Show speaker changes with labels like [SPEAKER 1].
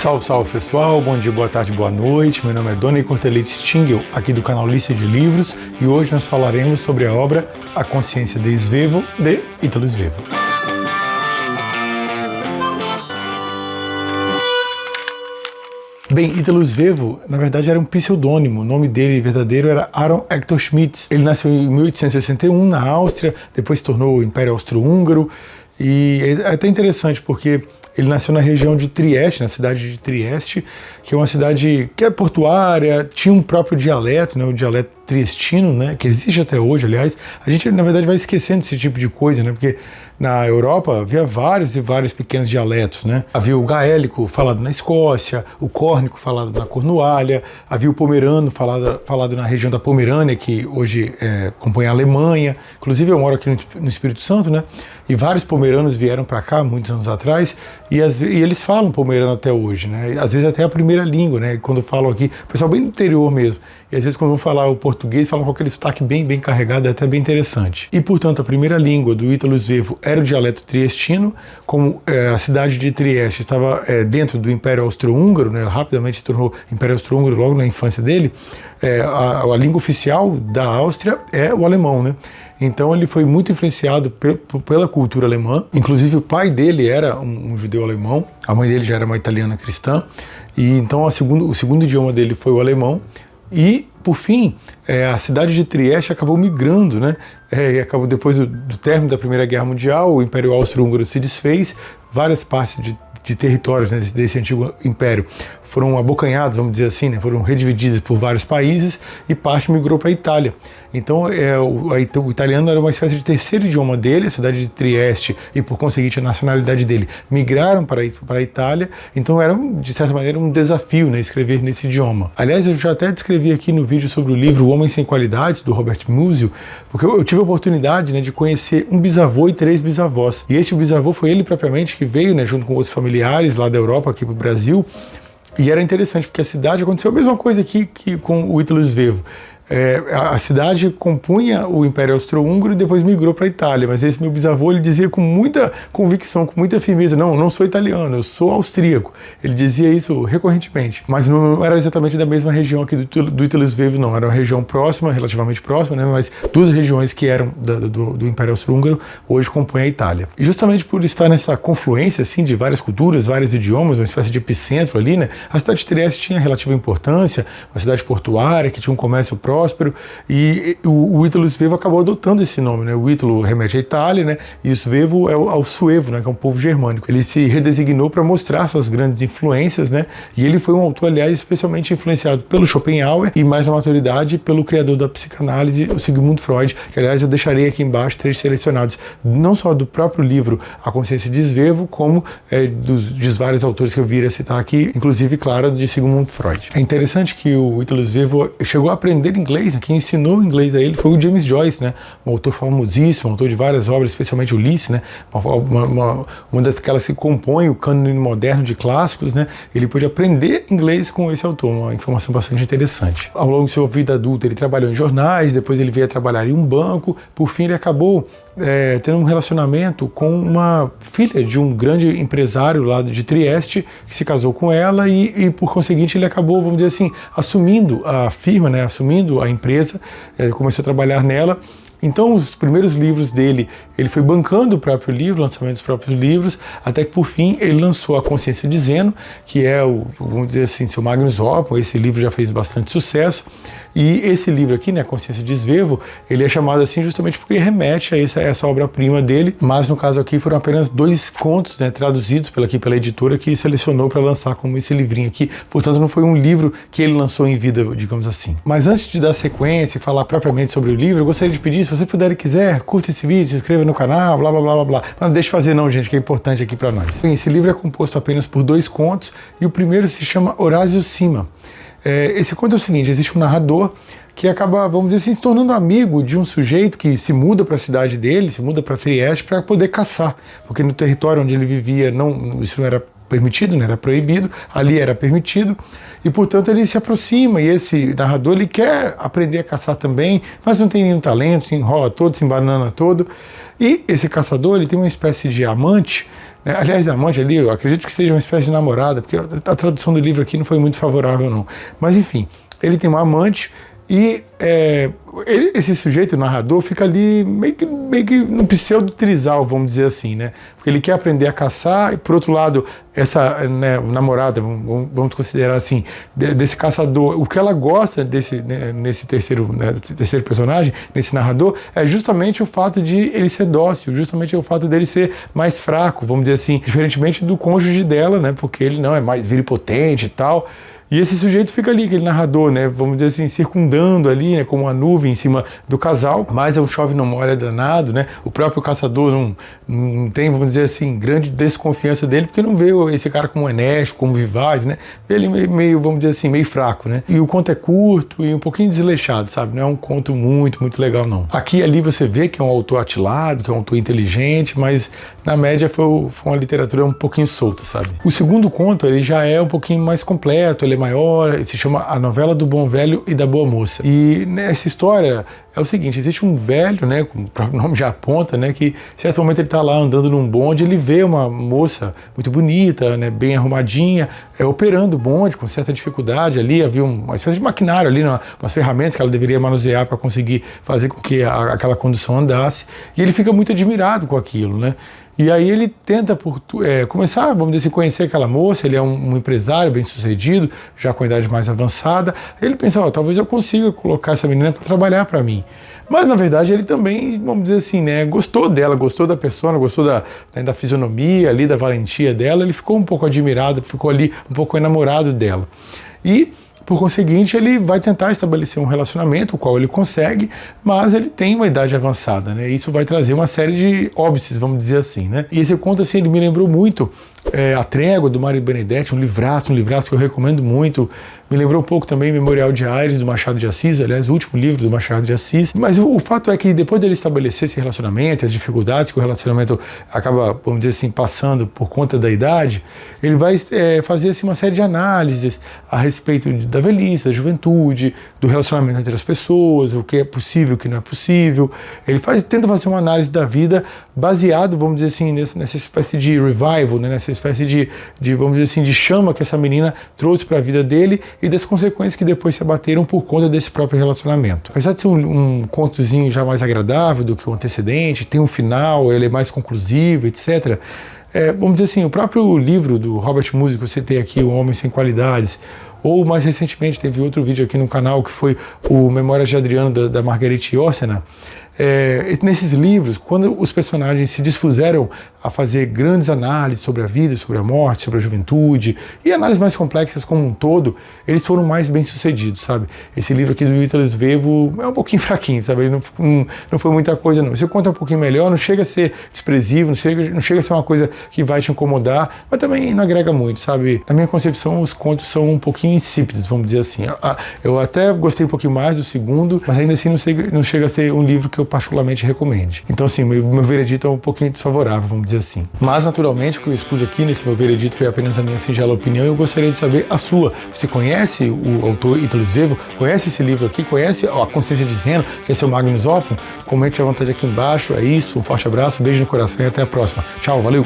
[SPEAKER 1] Salve, salve pessoal, bom dia, boa tarde, boa noite. Meu nome é Doni Cortelete Stingel, aqui do canal Lista de Livros, e hoje nós falaremos sobre a obra A Consciência de Svevo, de Ítalo Svevo. Bem, Ítalo Svevo, na verdade, era um pseudônimo. O nome dele verdadeiro era Aaron Hector Schmitz. Ele nasceu em 1861 na Áustria, depois se tornou o Império Austro-Húngaro. E é até interessante porque ele nasceu na região de Trieste, na cidade de Trieste, que é uma cidade que é portuária, tinha um próprio dialeto, né, o dialeto triestino, né, que existe até hoje, aliás. A gente, na verdade, vai esquecendo esse tipo de coisa, né, porque na Europa havia vários e vários pequenos dialetos, né. Havia o gaélico falado na Escócia, o córnico falado na Cornualha, havia o pomerano falado na região da Pomerânia, que hoje compõe a Alemanha. Inclusive eu moro aqui no Espírito Santo, né, e vários pomeranos vieram para cá muitos anos atrás, e eles falam pomerano até hoje, né, às vezes até a primeira língua, né, quando falam aqui, o pessoal bem do interior mesmo. E às vezes quando vão falar o português, falam com aquele sotaque bem carregado, é até bem interessante. E portanto a primeira língua do Ítalo Svevo era o dialeto triestino, como a cidade de Trieste estava dentro do Império Austro-Húngaro, né, rapidamente se tornou Império Austro-Húngaro logo na infância dele, a língua oficial da Áustria é o alemão, né? Então ele foi muito influenciado pela cultura alemã. Inclusive o pai dele era um judeu alemão, a mãe dele já era uma italiana cristã, e então o segundo idioma dele foi o alemão. E, por fim, a cidade de Trieste acabou migrando, né? E acabou depois do término da Primeira Guerra Mundial, o Império Austro-Húngaro se desfez, várias partes de territórios, né, desse antigo império foram abocanhados, vamos dizer assim, né, foram redivididos por vários países, e parte migrou para a Itália. Então o italiano era uma espécie de terceiro idioma dele, a cidade de Trieste, e por conseguinte a nacionalidade dele, migraram para a Itália. Então era, de certa maneira, um desafio, né, escrever nesse idioma. Aliás, eu já até descrevi aqui no vídeo sobre o livro O Homem Sem Qualidades, do Robert Musil, porque eu tive a oportunidade, né, de conhecer um bisavô e 3 bisavós. E esse bisavô foi ele propriamente que veio, né, junto com outros familiares lá da Europa, aqui para o Brasil. E era interessante, porque a cidade aconteceu a mesma coisa aqui que com o Ítalo Svevo. A cidade compunha o Império Austro-Húngaro e depois migrou para a Itália, mas esse meu bisavô, ele dizia com muita convicção, com muita firmeza: não sou italiano, eu sou austríaco. Ele dizia isso recorrentemente, mas não era exatamente da mesma região aqui do Ítalo Svevo, não, era uma região próxima, relativamente próxima, né, mas duas regiões que eram do Império Austro-Húngaro hoje compõem a Itália. E justamente por estar nessa confluência assim, de várias culturas, vários idiomas, uma espécie de epicentro ali, né, a cidade de Trieste tinha relativa importância, uma cidade portuária que tinha um comércio próspero, e o Ítalo Svevo acabou adotando esse nome, né? O Ítalo remete à Itália, né? E o Svevo é ao suevo, né? Que é um povo germânico. Ele se redesignou para mostrar suas grandes influências, né? E ele foi um autor, aliás, especialmente influenciado pelo Schopenhauer e, mais na maturidade, pelo criador da psicanálise, o Sigmund Freud, que, aliás, eu deixarei aqui embaixo trechos selecionados, não só do próprio livro A Consciência de Svevo, como dos vários autores que eu viria citar aqui, inclusive, claro, de Sigmund Freud. É interessante que o Ítalo Svevo chegou a aprender inglês. Quem ensinou inglês a ele foi o James Joyce, né? Um autor famosíssimo, um autor de várias obras, especialmente Ulisses, né? Uma daquelas que compõe o cânone moderno de clássicos, né? Ele pôde aprender inglês com esse autor, uma informação bastante interessante. Ao longo de sua vida adulta, ele trabalhou em jornais, depois ele veio a trabalhar em um banco, por fim ele acabou tendo um relacionamento com uma filha de um grande empresário lá de Trieste, que se casou com ela, e por conseguinte ele acabou, vamos dizer assim, assumindo a firma, né, assumindo a empresa, começou a trabalhar nela. Então, os primeiros livros dele, ele foi bancando o próprio livro, lançamento dos próprios livros, até que, por fim, ele lançou A Consciência de Zeno, que é vamos dizer assim, seu magnus opus. Esse livro já fez bastante sucesso. E esse livro aqui, né, A Consciência de Svevo, ele é chamado assim justamente porque remete a essa obra-prima dele, mas no caso aqui foram apenas 2 contos, né, traduzidos pela editora que selecionou para lançar como esse livrinho aqui. Portanto, não foi um livro que ele lançou em vida, digamos assim. Mas antes de dar sequência e falar propriamente sobre o livro, eu gostaria de pedir, se você puder e quiser, curta esse vídeo, se inscreva no canal, blá blá blá blá blá. Mas não deixe de fazer não, gente, que é importante aqui para nós. Bem, esse livro é composto apenas por 2 contos, e o primeiro se chama Horácio Cima. Esse conto é o seguinte: existe um narrador que acaba, vamos dizer assim, se tornando amigo de um sujeito que se muda para a cidade dele, se muda para Trieste para poder caçar, porque no território onde ele vivia isso não era permitido, né, era proibido, ali era permitido, e portanto ele se aproxima, e esse narrador ele quer aprender a caçar também, mas não tem nenhum talento, se enrola todo, se embanana todo, e esse caçador ele tem uma espécie de amante né? Aliás, amante ali, eu acredito que seja uma espécie de namorada, porque a tradução do livro aqui não foi muito favorável, não. Mas enfim, ele tem uma amante e esse sujeito, o narrador, fica ali meio que no pseudo-trisal, vamos dizer assim, né? Porque ele quer aprender a caçar e, por outro lado, essa, né, namorada, vamos considerar assim, desse caçador, o que ela gosta nesse terceiro personagem, nesse narrador, é justamente o fato de ele ser dócil, justamente o fato dele ser mais fraco, vamos dizer assim, diferentemente do cônjuge dela, né? Porque ele não é mais viripotente e tal. E esse sujeito fica ali, aquele narrador, né, vamos dizer assim, circundando ali, né, como uma nuvem em cima do casal, mas o chove não molha danado, né, o próprio caçador não tem, vamos dizer assim, grande desconfiança dele, porque não vê esse cara como enérgico, como vivaz, né, vê ele meio, vamos dizer assim, meio fraco, né. E o conto é curto e um pouquinho desleixado, sabe, não é um conto muito legal, não. Aqui e ali você vê que é um autor atilado, que é um autor inteligente, mas na média foi uma literatura um pouquinho solta, sabe. O segundo conto, ele já é um pouquinho mais completo, ele é maior, se chama A Novela do Bom Velho e da Boa Moça. E nessa história é o seguinte, existe um velho, né, como o próprio nome já aponta, né, que em certo momento ele está lá andando num bonde, ele vê uma moça muito bonita, né, bem arrumadinha, operando o bonde com certa dificuldade ali, havia uma espécie de maquinário ali, umas ferramentas que ela deveria manusear para conseguir fazer com que aquela condução andasse, e ele fica muito admirado com aquilo, né. E aí ele tenta começar, vamos dizer assim, conhecer aquela moça, ele é um empresário bem sucedido, já com a idade mais avançada, ele pensa, talvez eu consiga colocar essa menina para trabalhar para mim. Mas na verdade ele também, vamos dizer assim, né, gostou dela, gostou da persona, gostou da fisionomia ali, da valentia dela, ele ficou um pouco admirado, ficou ali um pouco enamorado dela. E por conseguinte, ele vai tentar estabelecer um relacionamento, o qual ele consegue, mas ele tem uma idade avançada, né? Isso vai trazer uma série de óbices, vamos dizer assim, né? E esse conto, assim, ele me lembrou muito A Trégua, do Mário Benedetti, um livraço que eu recomendo muito. Me lembrou um pouco também Memorial de Aires, do Machado de Assis, aliás, o último livro do Machado de Assis. Mas o fato é que depois dele estabelecer esse relacionamento, as dificuldades que o relacionamento acaba, vamos dizer assim, passando por conta da idade, ele vai fazer assim, uma série de análises a respeito da velhice, da juventude, do relacionamento entre as pessoas, o que é possível, o que não é possível. Ele tenta fazer uma análise da vida baseado, vamos dizer assim, nessa espécie de revival, né, nessa espécie de, vamos dizer assim, de chama que essa menina trouxe para a vida dele e das consequências que depois se abateram por conta desse próprio relacionamento. Apesar de ser um contozinho já mais agradável do que o antecedente, tem um final, ele é mais conclusivo, etc. Vamos dizer assim, o próprio livro do Robert Musil, que eu citei aqui, O Homem Sem Qualidades, ou mais recentemente teve outro vídeo aqui no canal que foi o Memórias de Adriano, da Marguerite Yourcenar. Nesses livros, quando os personagens se dispuseram a fazer grandes análises sobre a vida, sobre a morte, sobre a juventude e análises mais complexas como um todo, eles foram mais bem-sucedidos, sabe? Esse livro aqui do Ítalo Svevo é um pouquinho fraquinho, sabe? Ele não foi muita coisa, não. Você conta um pouquinho melhor, não chega a ser expressivo, não chega a ser uma coisa que vai te incomodar, mas também não agrega muito, sabe? Na minha concepção, os contos são um pouquinho insípidos, vamos dizer assim. Eu até gostei um pouquinho mais do segundo, mas ainda assim não chega a ser um livro que eu particularmente recomende. Então, assim, meu veredito é um pouquinho desfavorável, vamos dizer assim. Mas, naturalmente, o que eu expus aqui nesse meu veredito foi apenas a minha singela opinião e eu gostaria de saber a sua. Você conhece o autor Ítalo Svevo? Conhece esse livro aqui? Conhece A Consciência de Zeno, que é seu Magnus Opum? Comente à vontade aqui embaixo. É isso, um forte abraço, um beijo no coração e até a próxima. Tchau, valeu!